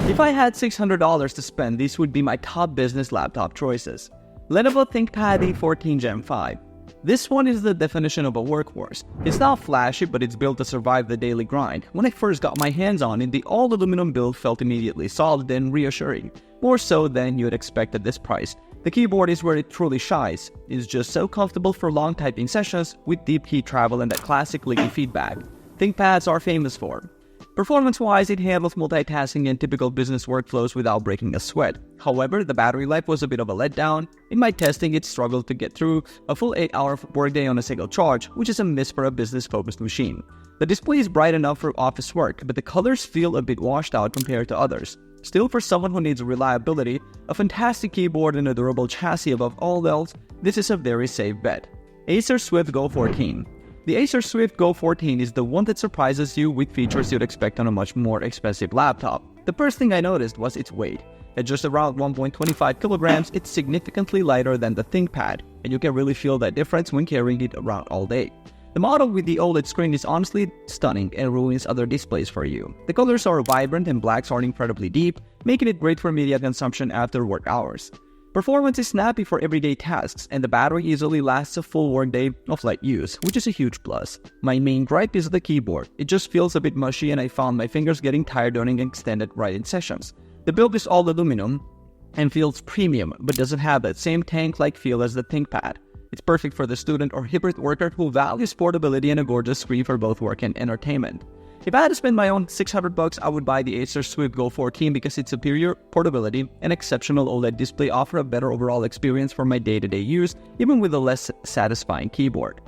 If I had $600 to spend, these would be my top business laptop choices. Lenovo ThinkPad T14 Gen 5. This one is the definition of a workhorse. It's not flashy, but it's built to survive the daily grind. When I first got my hands on it, the all-aluminum build felt immediately solid and reassuring, more so than you'd expect at this price. The keyboard is where it truly shines. It's just so comfortable for long typing sessions with deep key travel and that classic clicky feedback ThinkPads are famous for. Performance-wise, it handles multitasking and typical business workflows without breaking a sweat. However, the battery life was a bit of a letdown. In my testing, it struggled to get through a full 8-hour workday on a single charge, which is a miss for a business-focused machine. The display is bright enough for office work, but the colors feel a bit washed out compared to others. Still, for someone who needs reliability, a fantastic keyboard and a durable chassis above all else, this is a very safe bet. Acer Swift Go 14. The Acer Swift Go 14 is the one that surprises you with features you'd expect on a much more expensive laptop. The first thing I noticed was its weight. At just around 1.25 kilograms, it's significantly lighter than the ThinkPad, and you can really feel that difference when carrying it around all day. The model with the OLED screen is honestly stunning and ruins other displays for you. The colors are vibrant and blacks are incredibly deep, making it great for media consumption after work hours. Performance is snappy for everyday tasks, and the battery easily lasts a full workday of light use, which is a huge plus. My main gripe is the keyboard. It just feels a bit mushy and I found my fingers getting tired during extended writing sessions. The build is all aluminum and feels premium, but doesn't have that same tank-like feel as the ThinkPad. It's perfect for the student or hybrid worker who values portability and a gorgeous screen for both work and entertainment. If I had to spend my own $600, I would buy the Acer Swift Go 14 because its superior portability and exceptional OLED display offer a better overall experience for my day-to-day use, even with a less satisfying keyboard.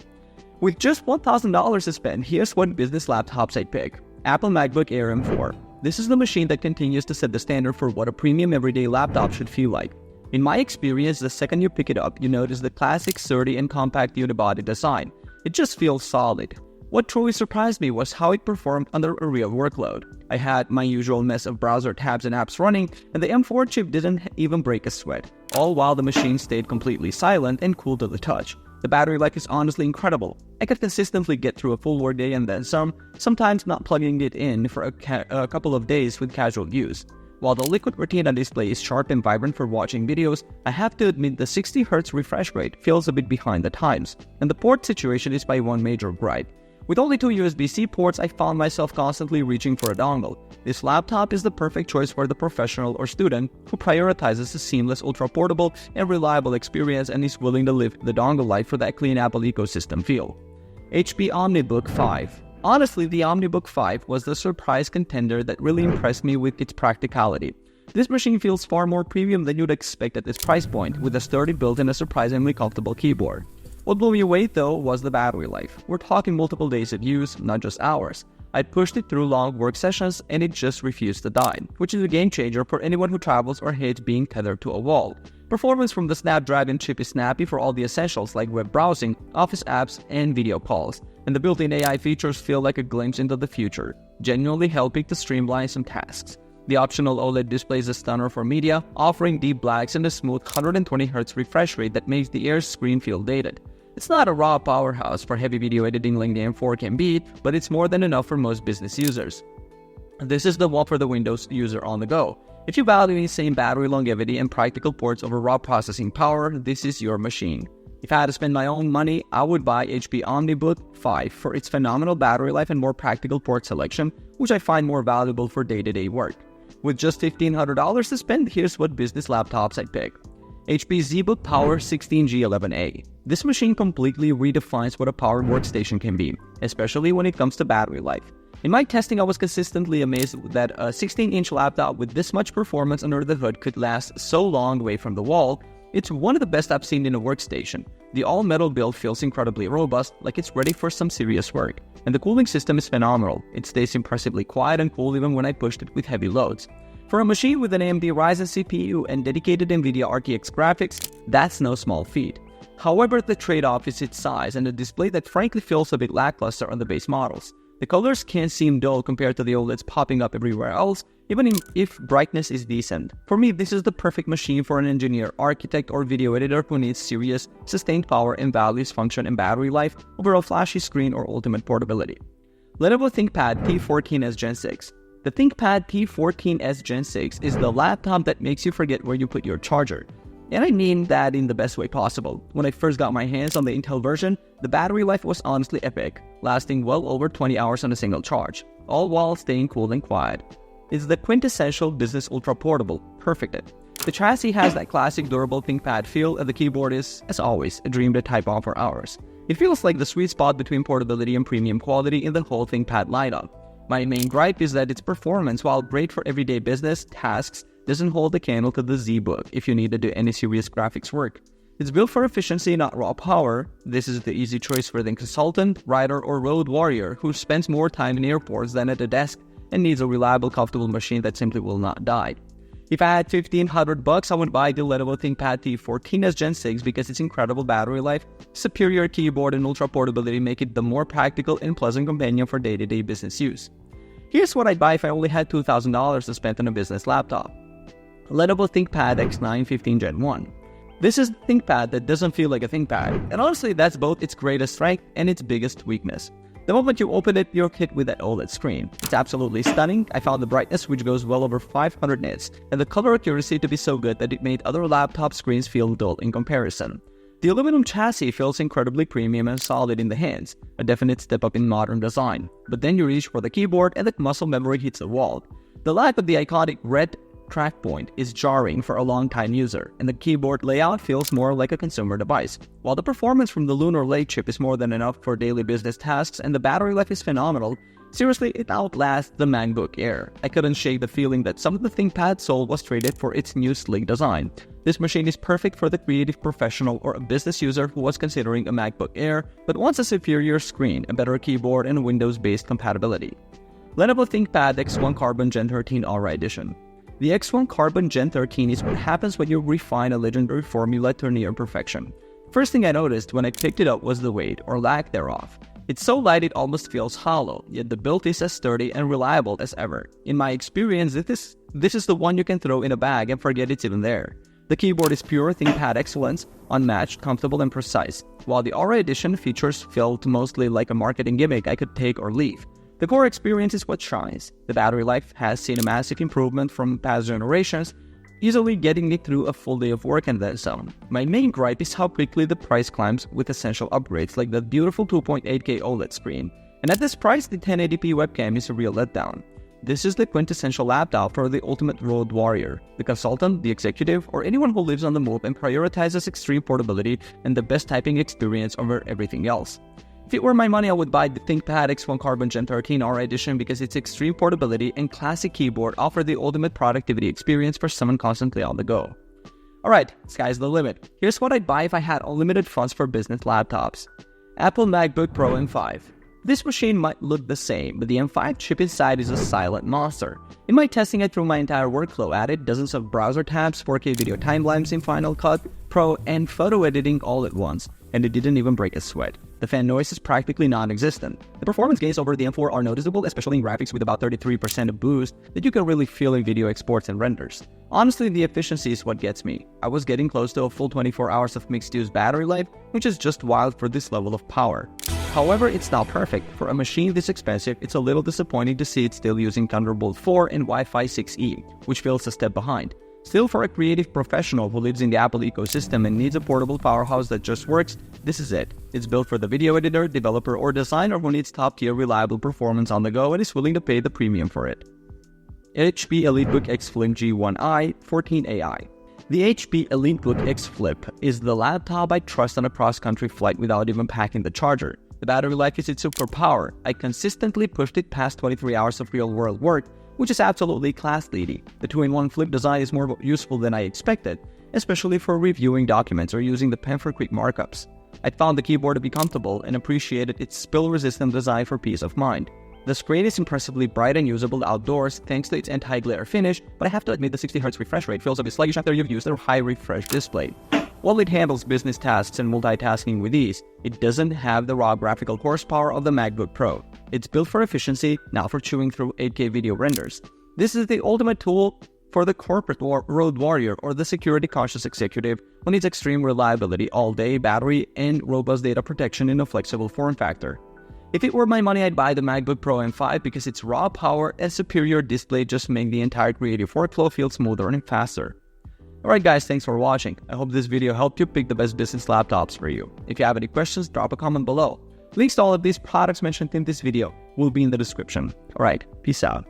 With just $1,000 to spend, here's what business laptops I'd pick. Apple MacBook Air M4. This is the machine that continues to set the standard for what a premium everyday laptop should feel like. In my experience, the second you pick it up, you notice the classic sturdy and compact unibody design. It just feels solid. What truly surprised me was how it performed under a real workload. I had my usual mess of browser tabs and apps running, and the M4 chip didn't even break a sweat, all while the machine stayed completely silent and cool to the touch. The battery life is honestly incredible. I could consistently get through a full workday and then some, sometimes not plugging it in for a couple of days with casual use. While the Liquid Retina display is sharp and vibrant for watching videos, I have to admit the 60Hz refresh rate feels a bit behind the times, and the port situation is my one major gripe. With only 2 USB-C ports, I found myself constantly reaching for a dongle. This laptop is the perfect choice for the professional or student who prioritizes a seamless, ultra-portable, and reliable experience and is willing to live the dongle life for that clean Apple ecosystem feel. HP OmniBook 5. Honestly, the OmniBook 5 was the surprise contender that really impressed me with its practicality. This machine feels far more premium than you'd expect at this price point, with a sturdy build and a surprisingly comfortable keyboard. What blew me away though was the battery life. We're talking multiple days of use, not just hours. I pushed it through long work sessions and it just refused to die, which is a game changer for anyone who travels or hates being tethered to a wall. Performance from the Snapdragon chip is snappy for all the essentials like web browsing, office apps, and video calls, and the built-in AI features feel like a glimpse into the future, genuinely helping to streamline some tasks. The optional OLED display is a stunner for media, offering deep blacks and a smooth 120Hz refresh rate that makes the Air's screen feel dated. It's not a raw powerhouse for heavy video editing like the M4 can be, but it's more than enough for most business users. This is the one for the Windows user on the go. If you value the same battery longevity and practical ports over raw processing power, this is your machine. If I had to spend my own money, I would buy HP OmniBook 5 for its phenomenal battery life and more practical port selection, which I find more valuable for day-to-day work. With just $1,500 to spend, here's what business laptops I'd pick. HP ZBook Power 16G11A. This machine completely redefines what a powered workstation can be, especially when it comes to battery life. In my testing, I was consistently amazed that a 16-inch laptop with this much performance under the hood could last so long away from the wall. It's one of the best I've seen in a workstation. The all-metal build feels incredibly robust, like it's ready for some serious work. And the cooling system is phenomenal. It stays impressively quiet and cool even when I pushed it with heavy loads. For a machine with an AMD Ryzen CPU and dedicated NVIDIA RTX graphics, that's no small feat. However, the trade-off is its size and a display that frankly feels a bit lackluster on the base models. The colors can seem dull compared to the OLEDs popping up everywhere else, even if brightness is decent. For me, this is the perfect machine for an engineer, architect, or video editor who needs serious, sustained power and values function and battery life over a flashy screen or ultimate portability. Lenovo ThinkPad T14s Gen 6. The ThinkPad T14s Gen 6 is the laptop that makes you forget where you put your charger. And I mean that in the best way possible. When I first got my hands on the Intel version, the battery life was honestly epic, lasting well over 20 hours on a single charge, all while staying cool and quiet. It's the quintessential business ultra portable, perfect. The chassis has that classic durable ThinkPad feel, and the keyboard is, as always, a dream to type on for hours. It feels like the sweet spot between portability and premium quality in the whole ThinkPad lineup. My main gripe is that its performance, while great for everyday business tasks, doesn't hold a candle to the ZBook if you need to do any serious graphics work. It's built for efficiency, not raw power. This is the easy choice for the consultant, writer, or road warrior who spends more time in airports than at a desk and needs a reliable, comfortable machine that simply will not die. If I had $1,500, I would buy the Lenovo ThinkPad T14s Gen 6 because its incredible battery life, superior keyboard, and ultra portability make it the more practical and pleasant companion for day-to-day business use. Here's what I'd buy if I only had $2,000 to spend on a business laptop. Lenovo ThinkPad X9 15 Gen 1. This is the ThinkPad that doesn't feel like a ThinkPad, and honestly that's both its greatest strength and its biggest weakness. The moment you open it, you're hit with that OLED screen. It's absolutely stunning. I found the brightness, which goes well over 500 nits, and the color accuracy to be so good that it made other laptop screens feel dull in comparison. The aluminum chassis feels incredibly premium and solid in the hands, a definite step up in modern design. But then you reach for the keyboard and the muscle memory hits the wall. The lack of the iconic red track point is jarring for a long-time user, and the keyboard layout feels more like a consumer device. While the performance from the Lunar Lake chip is more than enough for daily business tasks and the battery life is phenomenal, seriously, it outlasts the MacBook Air. I couldn't shake the feeling that some of the ThinkPad sold was traded for its new sleek design. This machine is perfect for the creative professional or a business user who was considering a MacBook Air but wants a superior screen, a better keyboard, and Windows-based compatibility. Lenovo ThinkPad X1 Carbon Gen 13 Aura Edition. The X1 Carbon Gen 13 is what happens when you refine a legendary formula to near perfection. First thing I noticed when I picked it up was the weight, or lack thereof. It's so light it almost feels hollow, yet the build is as sturdy and reliable as ever. In my experience, this is the one you can throw in a bag and forget it's even there. The keyboard is pure ThinkPad excellence, unmatched, comfortable, and precise, while the Aura Edition features felt mostly like a marketing gimmick I could take or leave. The core experience is what shines. The battery life has seen a massive improvement from past generations, easily getting me through a full day of work and then some. My main gripe is how quickly the price climbs with essential upgrades like the beautiful 2.8K OLED screen. And at this price, the 1080p webcam is a real letdown. This is the quintessential laptop for the ultimate road warrior, the consultant, the executive, or anyone who lives on the move and prioritizes extreme portability and the best typing experience over everything else. If it were my money, I would buy the ThinkPad X1 Carbon Gen 13 Aura Edition because its extreme portability and classic keyboard offer the ultimate productivity experience for someone constantly on the go. Alright, sky's the limit. Here's what I'd buy if I had unlimited funds for business laptops. Apple MacBook Pro M5. This machine might look the same, but the M5 chip inside is a silent monster. In my testing, I threw my entire workflow at it, dozens of browser tabs, 4K video timelines in Final Cut Pro, and photo editing all at once, and it didn't even break a sweat. The fan noise is practically non-existent. The performance gains over the M4 are noticeable, especially in graphics with about 33% of boost that you can really feel in video exports and renders. Honestly, the efficiency is what gets me. I was getting close to a full 24 hours of mixed-use battery life, which is just wild for this level of power. However, it's not perfect. For a machine this expensive, it's a little disappointing to see it still using Thunderbolt 4 and Wi-Fi 6E, which feels a step behind. Still, for a creative professional who lives in the Apple ecosystem and needs a portable powerhouse that just works, this is it. It's built for the video editor, developer, or designer who needs top-tier reliable performance on the go and is willing to pay the premium for it. HP EliteBook X Flip G1i 14AI. The HP EliteBook X Flip is the laptop I trust on a cross-country flight without even packing the charger. The battery life is its superpower. I consistently pushed it past 23 hours of real-world work, which is absolutely class-leading. The 2-in-1 flip design is more useful than I expected, especially for reviewing documents or using the pen for quick markups. I found the keyboard to be comfortable and appreciated its spill-resistant design for peace of mind. The screen is impressively bright and usable outdoors thanks to its anti-glare finish, but I have to admit the 60Hz refresh rate feels a bit sluggish after you've used a high-refresh display. While it handles business tasks and multitasking with ease, it doesn't have the raw graphical horsepower of the MacBook Pro. It's built for efficiency, not for chewing through 8K video renders. This is the ultimate tool for the corporate road warrior or the security-conscious executive who needs extreme reliability all-day battery and robust data protection in a flexible form factor. If it were my money, I'd buy the MacBook Pro M5 because its raw power and superior display just make the entire creative workflow feel smoother and faster. Alright guys, thanks for watching. I hope this video helped you pick the best business laptops for you. If you have any questions, drop a comment below. Links to all of these products mentioned in this video will be in the description. Alright, peace out.